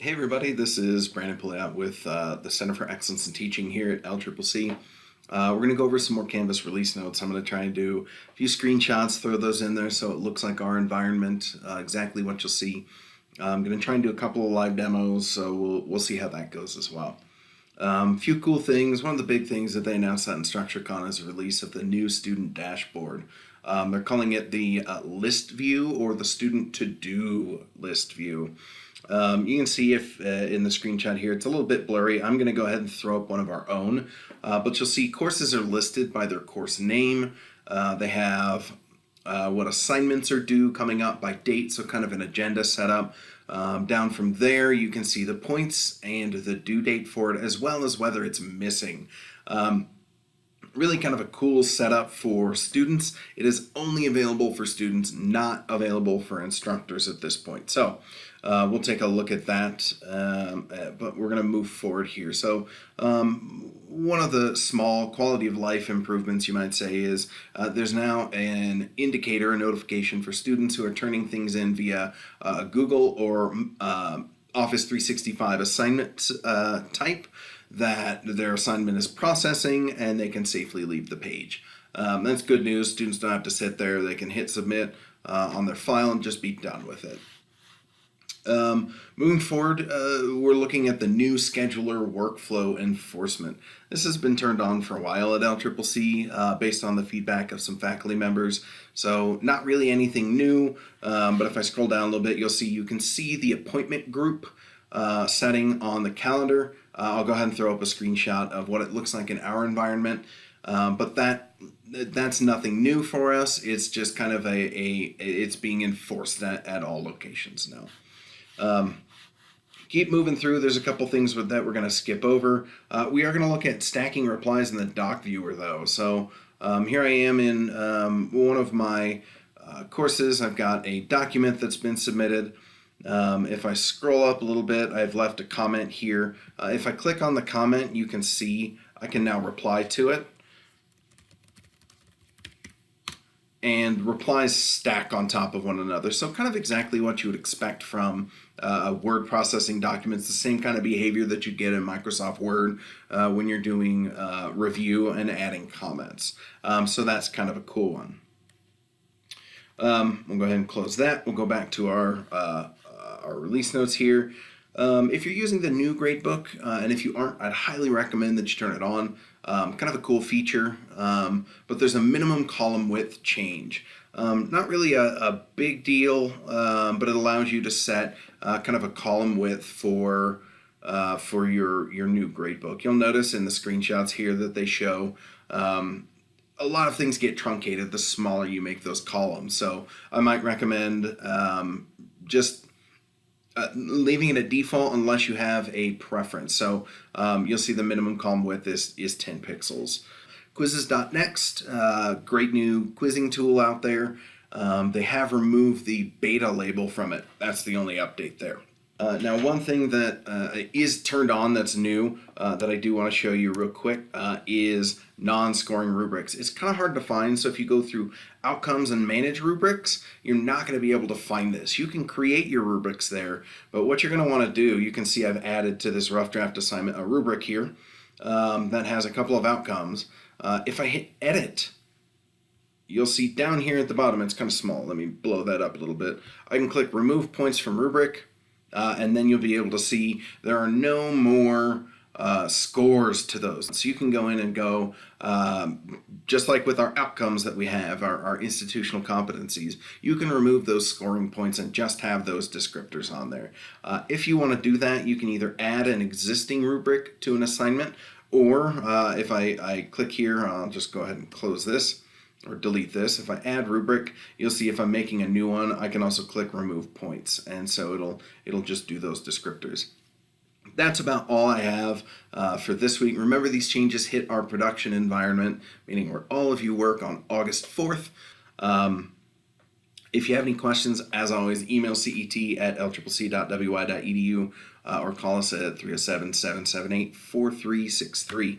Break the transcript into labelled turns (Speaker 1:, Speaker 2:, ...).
Speaker 1: Hey everybody, this is Brandon Pouliot with the Center for Excellence in Teaching here at LCCC. We're going to go over some more Canvas release notes. I'm going to try and do a few screenshots, throw those in there so it looks like our environment, exactly what you'll see. I'm going to try and do a couple of live demos, so we'll see how that goes as well. Few cool things. One of the big things that they announced at InstructureCon is the release of the new student dashboard. They're calling it the list view or the student to-do list view. You can see if in the screenshot here, it's a little bit blurry. I'm going to go ahead and throw up one of our own, but you'll see courses are listed by their course name. They have what assignments are due coming up by date, so kind of an agenda setup. Down from there, you can see the points and the due date for it, as well as whether it's missing. Really kind of a cool setup for students. It is only available for students, not available for instructors at this point. So we'll take a look at that, but we're going to move forward here. So one of the small quality of life improvements, you might say, is there's now an indicator, a notification for students who are turning things in via Google or Office 365 assignment type, that their assignment is processing and they can safely leave the page. That's good news. Students don't have to sit there. They can hit submit on their file and just be done with it. Moving forward, we're looking at the new scheduler workflow enforcement. This has been turned on for a while at LCCC based on the feedback of some faculty members. So not really anything new, but if I scroll down a little bit, you can see the appointment group setting on the calendar. I'll go ahead and throw up a screenshot of what it looks like in our environment, but that's nothing new for us. It's just kind of it's being enforced at all locations now. Keep moving through. There's a couple things that we're going to skip over. We are going to look at stacking replies in the doc viewer though. So here I am in one of my courses. I've got a document that's been submitted. If I scroll up a little bit, I've left a comment here. If I click on the comment, you can see I can now reply to it. And replies stack on top of one another. So kind of exactly what you would expect from word processing documents, the same kind of behavior that you get in Microsoft Word when you're doing review and adding comments. So that's kind of a cool one. We'll go ahead and close that. We'll go back to our release notes here. If you're using the new gradebook, and if you aren't, I'd highly recommend that you turn it on. Kind of a cool feature, but there's a minimum column width change. Not really a big deal, but it allows you to set kind of a column width for your new gradebook. You'll notice in the screenshots here that they show a lot of things get truncated the smaller you make those columns. So I might recommend just leaving it at default unless you have a preference. So you'll see the minimum column width is 10 pixels. Quizzes.next, great new quizzing tool out there. They have removed the beta label from it. That's the only update there. Now, one thing that is turned on that's new that I do want to show you real quick is non-scoring rubrics. It's kind of hard to find, so if you go through outcomes and manage rubrics, you're not going to be able to find this. You can create your rubrics there, but what you're going to want to do, you can see I've added to this rough draft assignment a rubric here that has a couple of outcomes. If I hit edit, you'll see down here at the bottom, it's kind of small. Let me blow that up a little bit. I can click remove points from rubric. And then you'll be able to see there are no more scores to those. So you can go in and go, just like with our outcomes that we have, our institutional competencies, you can remove those scoring points and just have those descriptors on there. If you want to do that, you can either add an existing rubric to an assignment, or if I click here, I'll just go ahead and close this or delete this. If I add rubric, you'll see if I'm making a new one, I can also click remove points, and so it'll just do those descriptors. That's about all I have for this week. Remember, these changes hit our production environment, meaning where all of you work, on August 4th. If you have any questions, as always, email cet@lccc.wy.edu or call us at 307-778-4363.